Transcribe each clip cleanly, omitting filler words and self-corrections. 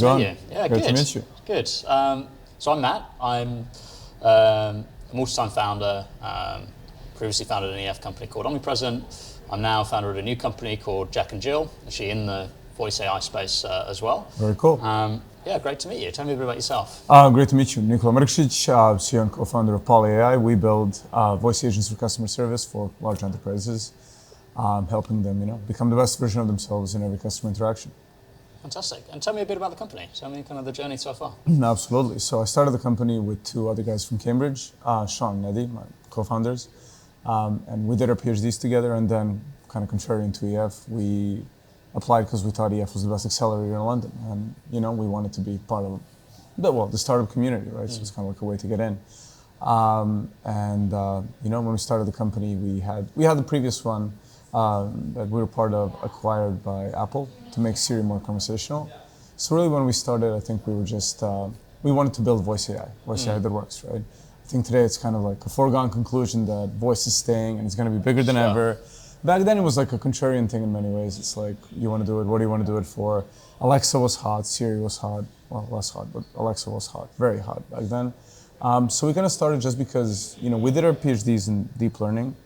Nice to meet you. Yeah, Great good. to meet you. Good. So I'm Matt. I'm a multi-time founder. Previously founded an EF company called Omnipresent. I'm now founder of a new company called Jack and Jill, actually in the voice AI space as well. Very cool. Yeah, great to meet you. Tell me a bit about yourself. Great to meet you. Nikola Mrkšić, CEO and co-founder of PolyAI. We build voice agents for customer service for large enterprises, helping them, become the best version of themselves in every customer interaction. Fantastic. And tell me a bit about the company. Tell me kind of the journey so far. Absolutely. So I started the company with two other guys from Cambridge, Sean and Eddie, my co-founders, and we did our PhDs together. And then, kind of contrary to EF, we applied because we thought EF was the best accelerator in London, and we wanted to be part of the startup community, right? So it's kind of like a way to get in. When we started the company, we had the previous one that we were part of acquired by Apple to make Siri more conversational. So really, when we started, I think we were just we wanted to build voice AI that works, right? I think today it's kind of like a foregone conclusion that voice is staying and it's going to be bigger than ever. Back then, it was like a contrarian thing in many ways. It's like, you want to do it, what do you want to do it for? Alexa was hot, Siri was hot, well, less hot, but Alexa was hot, very hot back then. So we kind of started just because, we did our PhDs in deep learning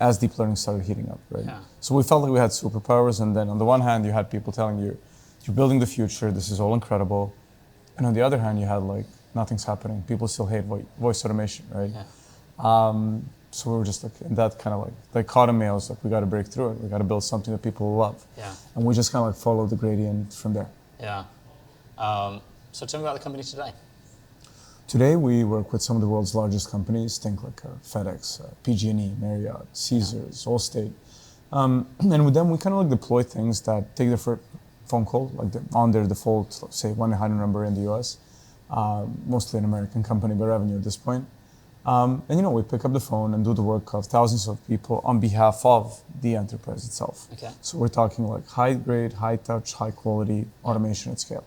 as deep learning started heating up, right? Yeah. So we felt like we had superpowers, and then on the one hand, you had people telling you, you're building the future, this is all incredible. And on the other hand, you had like, nothing's happening. People still hate voice automation, right? Yeah. So we were just like in that kind of like dichotomy. I was like, we got to break through it. We got to build something that people will love. Yeah. And we just kind of like followed the gradient from there. Yeah. So tell me about the company today. Today we work with some of the world's largest companies. Think like FedEx, PG&E, Marriott, Caesars, Allstate. And with them, we kind of like deploy things that take their phone call, like on their default, let's say 1-800 number in the US, mostly an American company by revenue at this point. We pick up the phone and do the work of thousands of people on behalf of the enterprise itself. Okay. So we're talking like high grade, high touch, high quality automation at scale.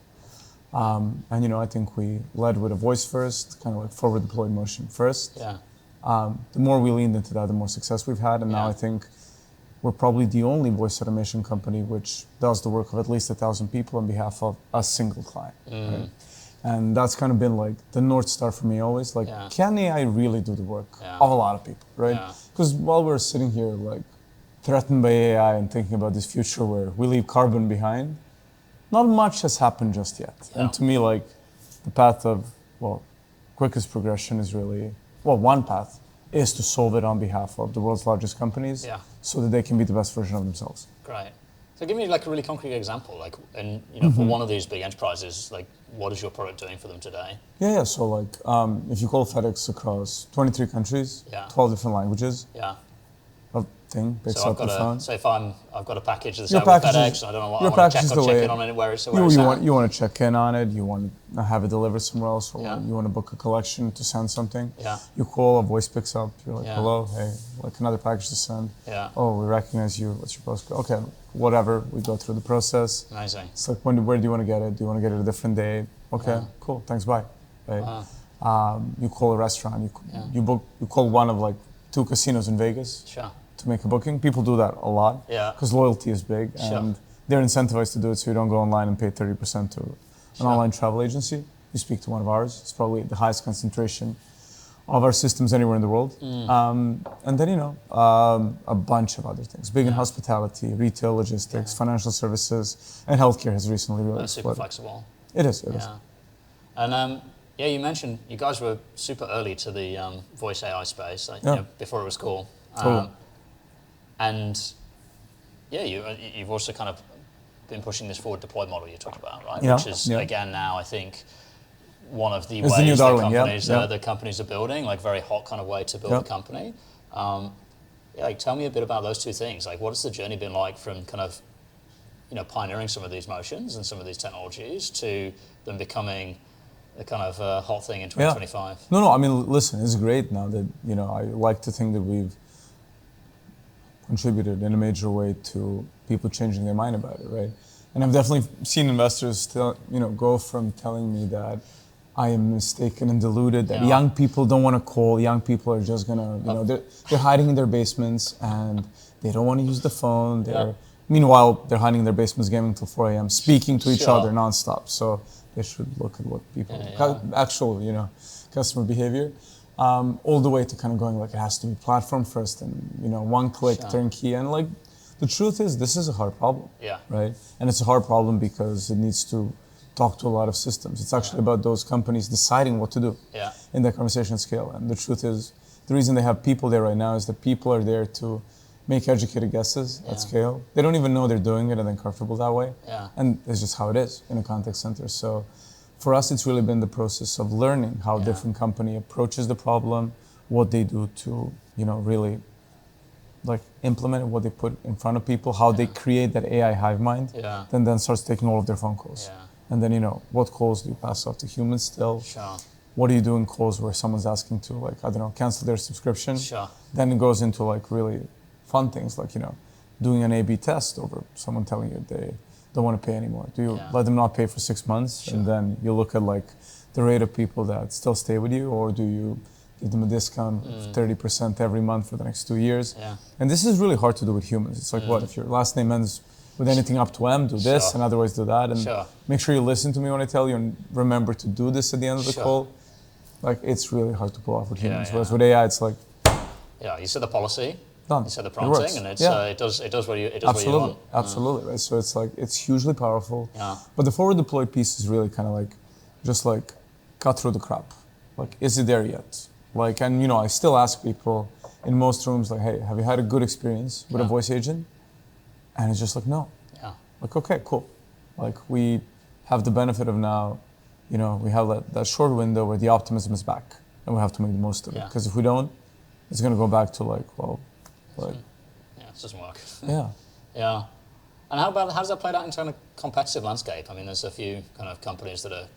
I think we led with a voice first, kind of like forward deployed motion first. Yeah. The more we leaned into that, the more success we've had. And now I think we're probably the only voice automation company which does the work of at least 1,000 people on behalf of a single client. Right? And that's kind of been like the North Star for me always. Like, can AI really do the work of a lot of people, right? Because while we're sitting here like threatened by AI and thinking about this future where we leave carbon behind, not much has happened just yet. Yeah. And to me, like the path of, quickest progression is really, one path is to solve it on behalf of the world's largest companies so that they can be the best version of themselves. Great. So give me like a really concrete example, like, and for one of these big enterprises, like what is your product doing for them today? Yeah. So like, if you call FedEx across 23 countries, 12 different languages, picks up the phone. So if I've got a package that's out with FedEx, and I don't know what I want to check in on anywhere, you want to check in on it, you want to have it delivered somewhere else, or you want to book a collection to send something. Yeah. You call, a voice picks up, you're like, hello, hey, like another package to send. Yeah. Oh, we recognize you, what's your postcode? Okay, whatever, we go through the process. Amazing. It's like, where do you want to get it? Do you want to get it a different day? Okay, cool, thanks, bye. Right? You call a restaurant, you call one of like 2 casinos in Vegas. Sure. To make a booking. People do that a lot because loyalty is big and they're incentivized to do it, so you don't go online and pay 30% to an online travel agency. You speak to one of ours. It's probably the highest concentration of our systems anywhere in the world. And then, a bunch of other things. Big in hospitality, retail, logistics, financial services, and healthcare has recently really That's super flexible. It is. It is. And you mentioned you guys were super early to the voice AI space, before it was cool. Totally. And you've also kind of been pushing this forward deployed model you talked about, right? Yeah. Which is again now I think one of the ways the companies are building, like very hot kind of way to build a company. Tell me a bit about those two things. Like, what has the journey been like from kind of pioneering some of these motions and some of these technologies to them becoming a kind of hot thing in 2025? Yeah. No. I mean, listen, it's great now that I like to think that we've contributed in a major way to people changing their mind about it, right? And I've definitely seen investors go from telling me that I am mistaken and deluded, that young people don't want to call, young people are just gonna, they're hiding in their basements and they don't want to use the phone, they're Meanwhile, they're hiding in their basements gaming till 4 a.m., speaking to each Sure. other nonstop. So they should look at what people, actual, customer behavior, all the way to kind of going like it has to be platform first and, one click, turnkey. And like, the truth is, this is a hard problem, right? And it's a hard problem because it needs to talk to a lot of systems. It's actually about those companies deciding what to do in that conversation scale. And the truth is, the reason they have people there right now is that people are there to make educated guesses at scale. They don't even know they're doing it and they're comfortable that way. And it's just how it is in a contact center. So for us, it's really been the process of learning how a different company approaches the problem, what they do to, really like implement it, what they put in front of people, how they create that AI hive mind, then starts taking all of their phone calls. And then, what calls do you pass off to humans still? What do you do in calls where someone's asking to, like, I don't know, cancel their subscription? Then it goes into like really fun things like, doing an A/B test over someone telling you they don't want to pay anymore. Do you let them not pay for 6 months and then you look at like the rate of people that still stay with you, or do you give them a discount of 30% every month for the next 2 years? And this is really hard to do with humans. It's like, what if your last name ends with anything up to M, do this, and otherwise do that, and make sure you listen to me when I tell you and remember to do this at the end of the call. Like, it's really hard to pull off with humans. Whereas with AI, it's like, you set the policy, done. you set the prompting, and it does what you want. Absolutely, right? So it's like, it's hugely powerful. But the forward deployed piece is really kind of like, just like, cut through the crap. Like, is it there yet? Like, and I still ask people in most rooms, like, hey, have you had a good experience with a voice agent? And it's just like, no. Like, okay, cool. Like, we have the benefit of now, we have that short window where the optimism is back, and we have to make the most of it. Because if we don't, it's going to go back to like, well, like... it doesn't work. Yeah. And how does that play out in terms of competitive landscape? I mean, there's a few kind of companies that are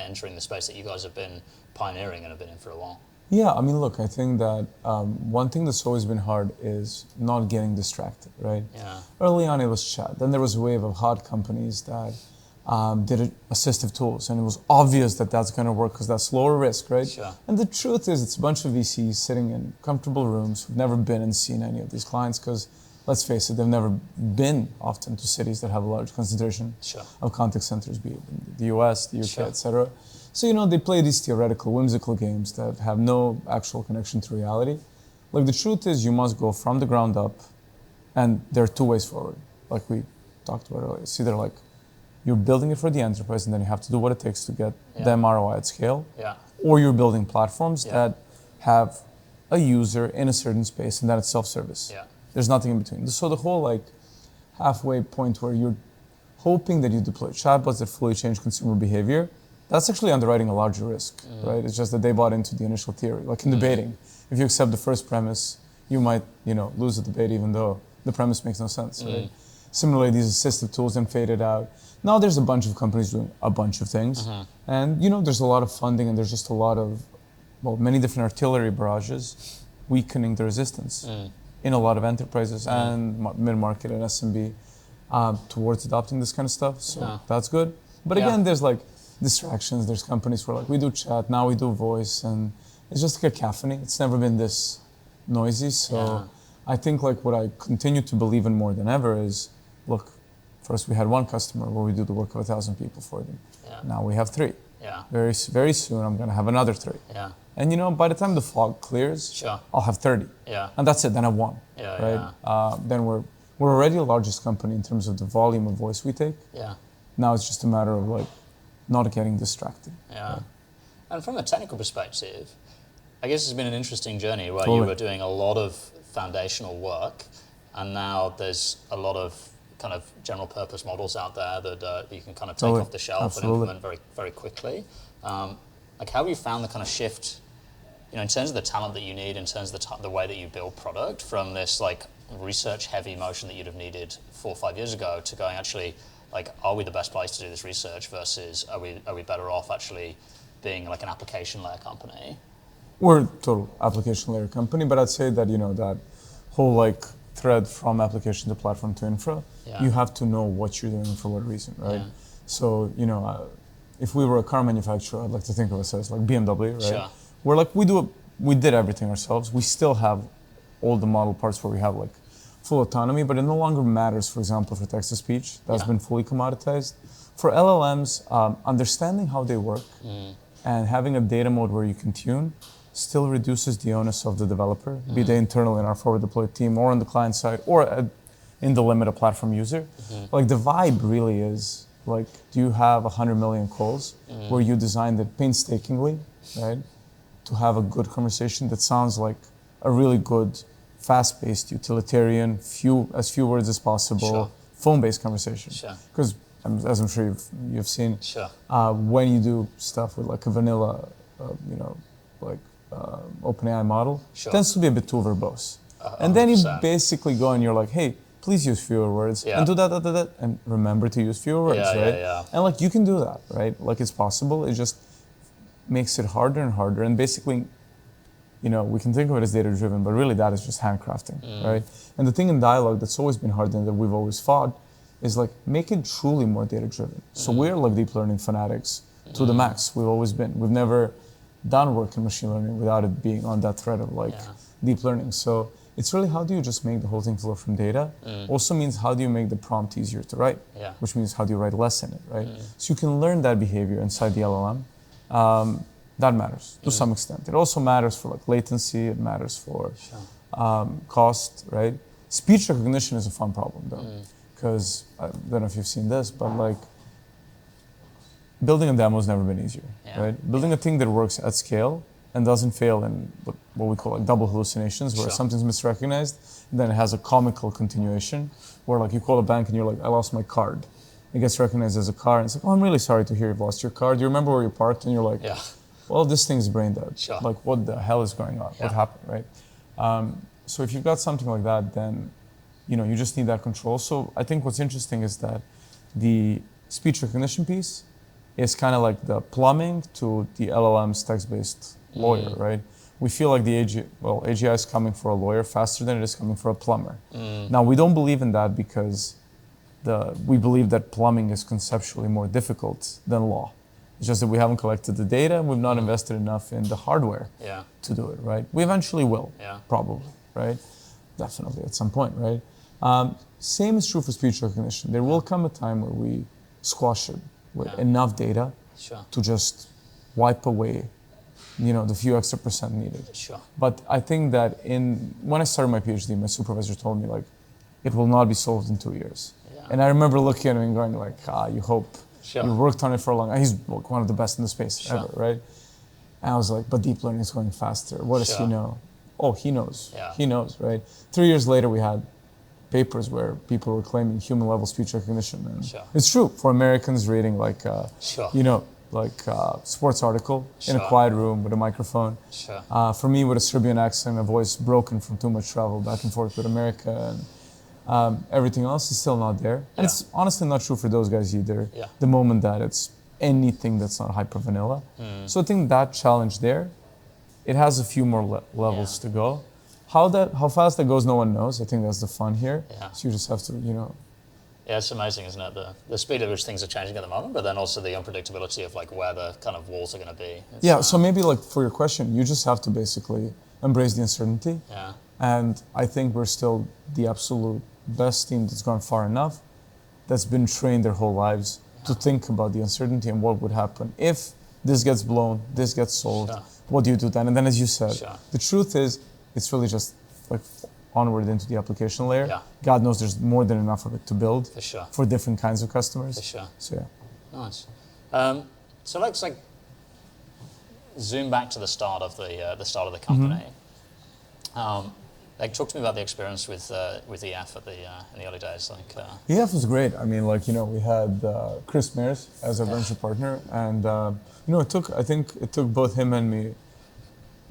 entering the space that you guys have been pioneering and have been in for a while. Yeah, I mean, look, I think that one thing that's always been hard is not getting distracted, right? Early on, it was chat. Then there was a wave of hot companies that did assistive tools, and it was obvious that that's going to work because that's lower risk, right? And the truth is, it's a bunch of VCs sitting in comfortable rooms who've never been and seen any of these clients because, let's face it, they've never been often to cities that have a large concentration of contact centers, be it in the US, the UK, etc. So, they play these theoretical, whimsical games that have no actual connection to reality. Like, the truth is, you must go from the ground up, and there are two ways forward, like we talked about earlier. It's either like you're building it for the enterprise, and then you have to do what it takes to get them ROI at scale, or you're building platforms that have a user in a certain space, and then it's self-service. There's nothing in between. So the whole like halfway point where you're hoping that you deploy chatbots that fully change consumer behavior, that's actually underwriting a larger risk, right? It's just that they bought into the initial theory. Like in debating, if you accept the first premise, you might, lose the debate even though the premise makes no sense, right? Similarly, these assistive tools then faded out. Now there's a bunch of companies doing a bunch of things. And, there's a lot of funding and there's just a lot of, many different artillery barrages weakening the resistance in a lot of enterprises and mid-market and SMB towards adopting this kind of stuff. So that's good. But again, there's like distractions. There's companies where like we do chat, now we do voice, and it's just like a cacophony. It's never been this noisy. So I think like what I continue to believe in more than ever is, look, first we had one customer where we do the work of 1,000 people for them. Now we have 3. Very, very soon I'm going to have another 3. And by the time the fog clears, I'll have 30. And that's it, then I won. Then we're already the largest company in terms of the volume of voice we take. Now it's just a matter of like not getting distracted. And from a technical perspective, I guess it's been an interesting journey where you were doing a lot of foundational work, and now there's a lot of kind of general purpose models out there that you can kind of take off the shelf and implement very, very quickly. Like, how have you found the kind of shift, in terms of the talent that you need, in terms of the way that you build product, from this like research-heavy motion that you'd have needed 4 or 5 years ago to going actually, like, are we the best place to do this research versus are we better off actually being like an application layer company? We're a total application layer company, but I'd say that, that whole like thread from application to platform to infra, you have to know what you're doing for what reason, right? So, if we were a car manufacturer, I'd like to think of us as like BMW, right? We're like, we did everything ourselves. We still have all the model parts where we have like full autonomy, but it no longer matters, for example, for text-to-speech. That's been fully commoditized. For LLMs, understanding how they work and having a data mode where you can tune still reduces the onus of the developer, be they internal in our forward deployed team or on the client side or in the limit a platform user. Like the vibe really is like, do you have 100 million calls where you designed it painstakingly, right? To have a good conversation that sounds like a really good, fast-paced, utilitarian, as few words as possible, phone-based conversation. Because as I'm sure you've seen, when you do stuff with like a vanilla, OpenAI model, it tends to be a bit too verbose. And then you basically go and you're like, hey, please use fewer words and do that, and remember to use fewer words, right? And like you can do that, right? Like it's possible. It just makes it harder and harder. And basically, we can think of it as data-driven, but really that is just handcrafting, right? And the thing in dialogue that's always been hard and that we've always fought is like make it truly more data-driven. So we're like deep learning fanatics to the max. We've always been. We've never done work in machine learning without it being on that thread of like deep learning. So it's really how do you just make the whole thing flow from data? Also means how do you make the prompt easier to write? Which means how do you write less in it, right? So you can learn that behavior inside the LLM. That matters to some extent. It also matters for like latency. It matters for cost, right? Speech recognition is a fun problem though, because I don't know if you've seen this, but like building a demo has never been easier, right? Building a thing that works at scale and doesn't fail in what we call like double hallucinations, where something's misrecognized, and then it has a comical continuation, where like you call a bank and you're like, I lost my card. It gets recognized as a car, and it's like, oh, I'm really sorry to hear you've lost your card. Do you remember where you parked? And you're like, well, this thing's brain dead. Like, what the hell is going on? What happened, right? So if you've got something like that, then you just need that control. So I think what's interesting is that the speech recognition piece is kind of like the plumbing to the LLM's text-based lawyer, right? We feel like the AGI is coming for a lawyer faster than it is coming for a plumber. Now, we don't believe in that because we believe that plumbing is conceptually more difficult than law. It's just that we haven't collected the data and we've not invested enough in the hardware to do it, right? We eventually will, probably, right? Definitely at some point, right? Same is true for speech recognition. There will come a time where we squash it with enough data to just wipe away the few extra percent needed. But I think that when I started my PhD, my supervisor told me like, it will not be solved in 2 years. And I remember looking at him and going like, you hope. You worked on it for a long time. He's one of the best in the space ever, right? And I was like, but deep learning is going faster. What does he know? Oh, he knows. He knows, right? 3 years later, we had papers where people were claiming human level speech recognition. And it's true for Americans reading like, sports article in a quiet room with a microphone. For me, with a Serbian accent, a voice broken from too much travel back and forth with America, and everything else is still not there. And it's honestly not true for those guys either. The moment that it's anything that's not hyper vanilla. So I think that challenge there, it has a few more levels to go. How fast that goes, no one knows. I think that's the fun here. So you just have to, Yeah, it's amazing, isn't it? The speed at which things are changing at the moment, but then also the unpredictability of like where the kind of walls are going to be. So maybe like for your question, you just have to basically embrace the uncertainty. And I think we're still the absolute best team that's gone far enough, that's been trained their whole lives to think about the uncertainty and what would happen if this gets blown, this gets solved. What do you do then? And then, as you said, the truth is, it's really just like onward into the application layer. God knows there's more than enough of it to build for different kinds of customers. So Nice. So let's like zoom back to the start of the company. Like, talk to me about the experience with EF in the early days. EF was great. I mean, we had Chris Mears as our venture partner, and I think it took both him and me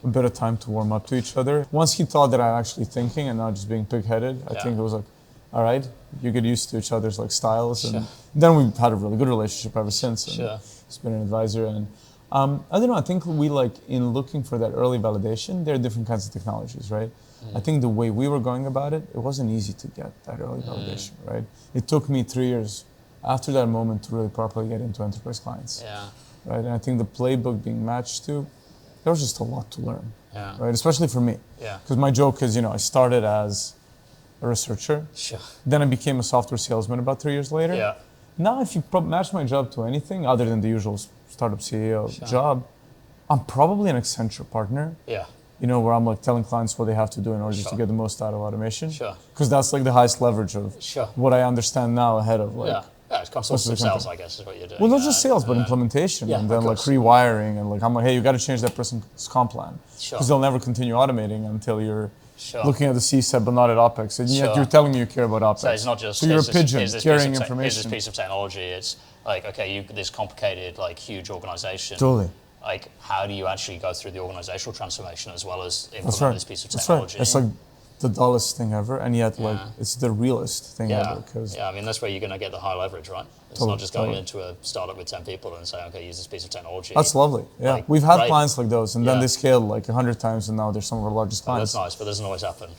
a bit of time to warm up to each other. Once he thought that I'm actually thinking and not just being pig-headed, I think it was like, all right, you get used to each other's like styles, and then we've had a really good relationship ever since. And he's been an advisor, and I don't know. I think we in looking for that early validation, there are different kinds of technologies, right? I think the way we were going about it, it wasn't easy to get that early validation, right? It took me 3 years after that moment to really properly get into enterprise clients, right? And I think the playbook being matched to, there was just a lot to learn, right? Especially for me, because my joke is, I started as a researcher. Sure. Then I became a software salesman about 3 years later. Yeah. Now, if you match my job to anything other than the usual startup CEO job, I'm probably an Accenture partner. Yeah. You know, where I'm like telling clients what they have to do in order just to get the most out of automation. Sure. Because that's like the highest leverage of what I understand now ahead of like. Yeah, it's consultative sales, I guess, is what you're doing. Well, not just sales, but implementation and then like rewiring and like I'm like, hey, you got to change that person's comp plan because they'll never continue automating until you're looking at the CSAT but not at OpEx, and yet you're telling me you care about OpEx. So it's not just you're a pigeon carrying information. Here's this piece of technology. It's like, okay, this complicated, like huge organization. Totally. Like, how do you actually go through the organizational transformation as well as implement this piece of technology? That's right. It's like the dullest thing ever, and yet like it's the realest thing ever. Yeah, I mean that's where you're going to get the high leverage, right? It's not just going into a startup with 10 people and saying, okay, use this piece of technology. That's lovely. Yeah, like, we've had clients like those, and then they scaled like 100 times, and now they're some of our largest clients. That's nice, but it doesn't always happen.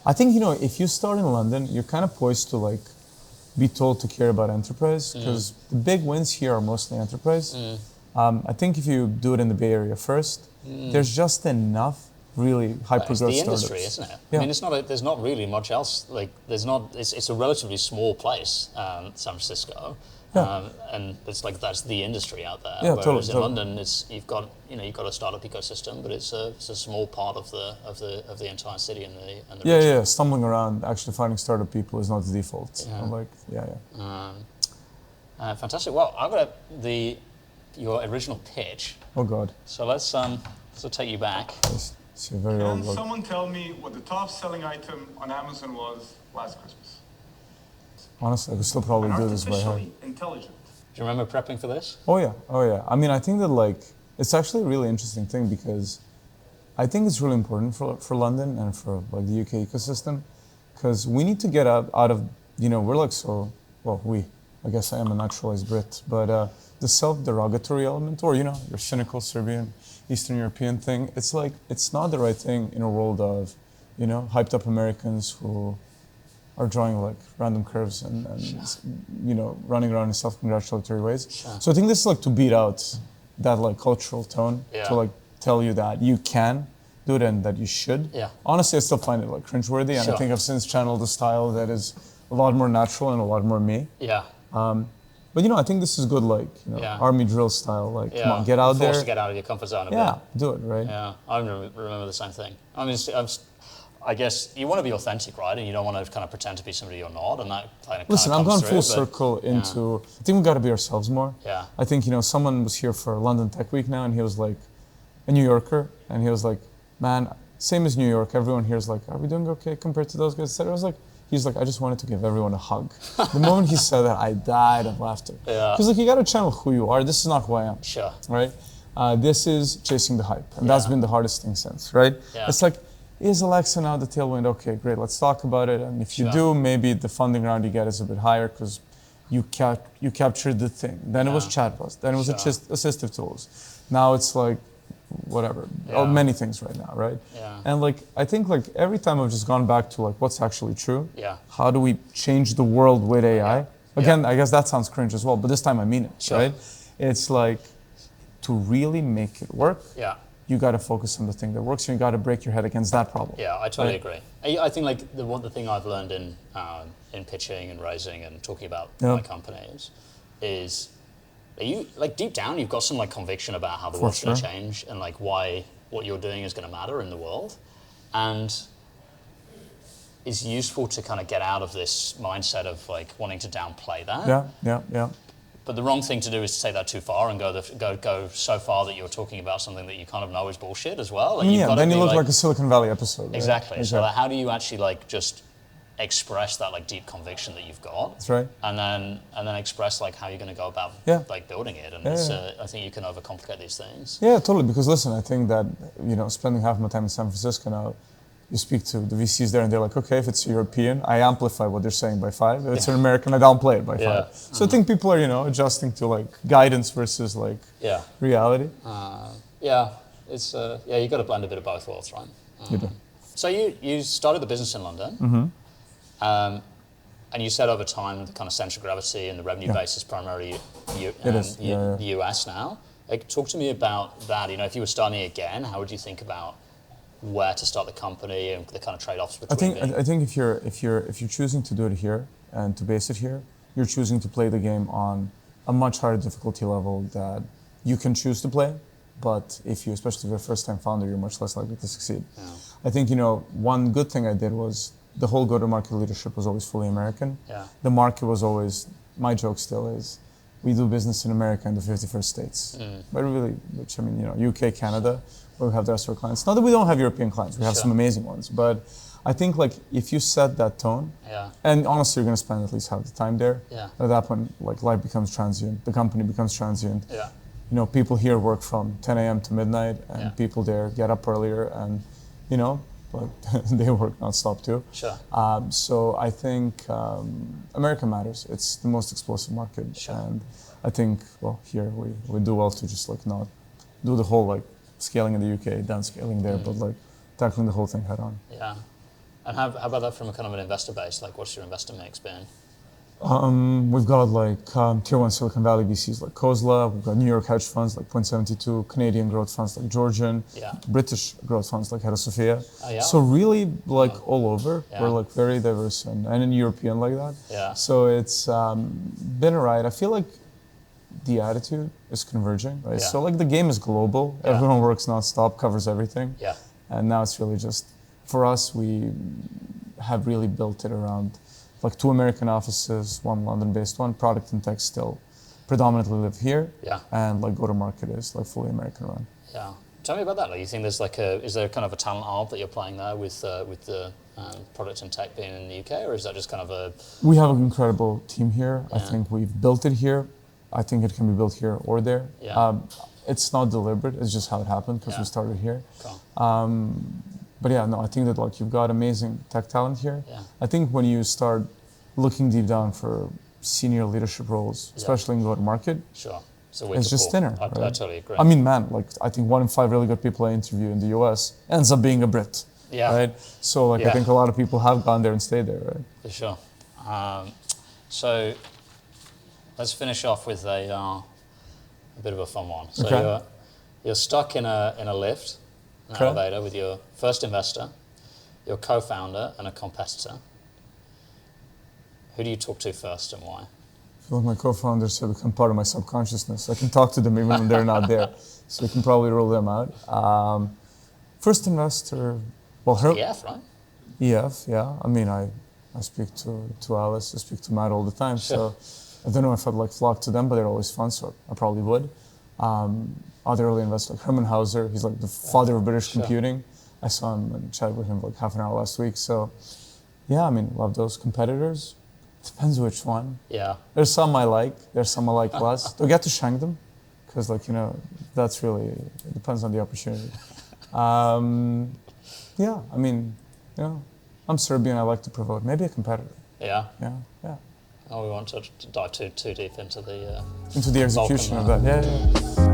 I think if you start in London, you're kind of poised to like be told to care about enterprise because the big wins here are mostly enterprise. I think if you do it in the Bay Area first, there's just enough really hyper-growth startups. It's the industry, isn't it? Yeah. I mean, there's not really much else. Like, it's a relatively small place, San Francisco, and it's like that's the industry out there. Yeah, Whereas in London, you've got a startup ecosystem, but it's a small part of the entire city and the region. Yeah. Stumbling around, actually finding startup people is not the default. I'm like, fantastic. Well, I've got your original pitch. Oh God. So let's take you back. It's a very old Can someone tell me what the top selling item on Amazon was last Christmas? Honestly, I could still probably do this by heart. Artificially intelligent. Do you remember prepping for this? Oh yeah. I mean, I think that like it's actually a really interesting thing because I think it's really important for London and for like the UK ecosystem because we need to get out of we're like I guess I am a naturalized Brit, but the self-derogatory element or your cynical Serbian Eastern European thing, it's like it's not the right thing in a world of hyped up Americans who are drawing like random curves and running around in self-congratulatory ways. So I think this is like to beat out that like cultural tone to like tell you that you can do it and that you should. Honestly, I still find it like cringeworthy, and I think I've since channeled a style that is a lot more natural and a lot more me. But I think this is good, like army drill style. Like, come on, get out there. Forced to get out of your comfort zone a bit. Yeah, do it, right? Yeah, I remember the same thing. I mean, I guess you want to be authentic, right? And you don't want to kind of pretend to be somebody you're not. And that kind of Listen, I've gone full circle into. I think we've got to be ourselves more. Yeah. I think someone was here for London Tech Week now, and he was like, a New Yorker, and he was like, man, same as New York. Everyone here is like, are we doing okay compared to those guys? I was like. He's like, I just wanted to give everyone a hug. The moment he said that, I died of laughter. Because like, you got to channel who you are. This is not who I am. Sure. Right? This is chasing the hype. And that's been the hardest thing since, right? Yeah. It's like, is Alexa now the tailwind? Okay, great. Let's talk about it. And if you do, maybe the funding round you get is a bit higher because you captured the thing. Then it was chatbots. Then it was assistive tools. Now it's like, whatever, many things right now, right? Yeah. And like I think like every time I've just gone back to like what's actually true. Yeah. How do we change the world with AI? Again, I guess that sounds cringe as well, but this time I mean it, right? It's like to really make it work. Yeah. You got to focus on the thing that works, and you got to break your head against that problem. Yeah, I totally agree. I think like the thing I've learned in pitching and raising and talking about my companies is. You like deep down, you've got some like conviction about how the world's going to change and like why what you're doing is going to matter in the world, and it's useful to kind of get out of this mindset of like wanting to downplay that. Yeah. But the wrong thing to do is to take that too far and go so far that you're talking about something that you kind of know is bullshit as well. And then you look like a Silicon Valley episode. Right? Exactly. So like, how do you actually like just express that like deep conviction that you've got? That's right. And then express like how you're going to go about like building it. And I think you can overcomplicate these things. Yeah, totally. Because listen, I think that spending half my time in San Francisco now, you speak to the VCs there, and they're like, okay, if it's European, I amplify what they're saying by 5. If it's an American, I downplay it by 5. So I think people are adjusting to like guidance versus like reality. It's you got to blend a bit of both worlds, right? You do. So you started the business in London. Mm-hmm. And you said over time the kind of center of gravity and the revenue base is primarily the US now. Like, talk to me about that. If you were starting again, how would you think about where to start the company and the kind of trade-offs between I think if you're choosing to do it here and to base it here, you're choosing to play the game on a much higher difficulty level that you can choose to play. But if you, especially if you're a first-time founder, you're much less likely to succeed. Yeah. I think, one good thing I did was the whole go-to-market leadership was always fully American. Yeah. The market was always, my joke still is, we do business in America in the 51st states. But really, which I mean, UK, Canada, where we have the rest of our clients. Not that we don't have European clients, we have some amazing ones. But I think like if you set that tone, and honestly, you're going to spend at least half the time there. At that point, like life becomes transient, the company becomes transient. People here work from 10 a.m. to midnight, and people there get up earlier, and but they work nonstop too. So I think America matters. It's the most explosive market, and I think here we do well to just like not do the whole like scaling in the UK, then scaling there, but like tackling the whole thing head on. Yeah, and how about that from a kind of an investor base? Like, what's your investor mix been? We've got like tier 1 Silicon Valley VCs like Kozla, we've got New York hedge funds like Point72, Canadian growth funds like Georgian, British growth funds like Hera Sophia. So really like all over, we're like very diverse and in European like that. So it's been a ride. I feel like the attitude is converging, right? So like the game is global, everyone works nonstop, covers everything. And now it's really just, for us, we have really built it around like 2 American offices, 1 London-based one. Product and tech still predominantly live here, and like go-to-market is like fully American run. Tell me about that. Like, you think there's like is there kind of a talent arb that you're playing there with the product and tech being in the UK, or is that just kind of a? We have an incredible team here. I think we've built it here. I think it can be built here or there. It's not deliberate. It's just how it happened because we started here. But I think that like you've got amazing tech talent here. I think when you start looking deep down for senior leadership roles, especially in go-to-market, it's just thinner. I totally agree. I mean, man, like I think 1 in 5 really good people I interview in the US ends up being a Brit. Right? So like I think a lot of people have gone there and stayed there, right? For sure. So let's finish off with a bit of a fun one. So you're stuck in a lift. An elevator with your first investor, your co-founder, and a competitor. Who do you talk to first and why? I feel like my co-founders have become part of my subconsciousness. I can talk to them even when they're not there, so we can probably rule them out. First investor, EF, right? EF, yeah. I mean, I speak to Alice, I speak to Matt all the time, so I don't know if I'd like flock to them, but they're always fun, so I probably would. Other early investors like Herman Hauser, he's like the father of British computing. I saw him and chatted with him like half an hour last week. So I mean, love those competitors. Depends which one. There's some I like, there's some I like less. Do I get to shank them? Because like, that's really, it depends on the opportunity. I mean, I'm Serbian, I like to provoke. Maybe a competitor. Yeah. Oh, we want to dive too deep into the execution of that.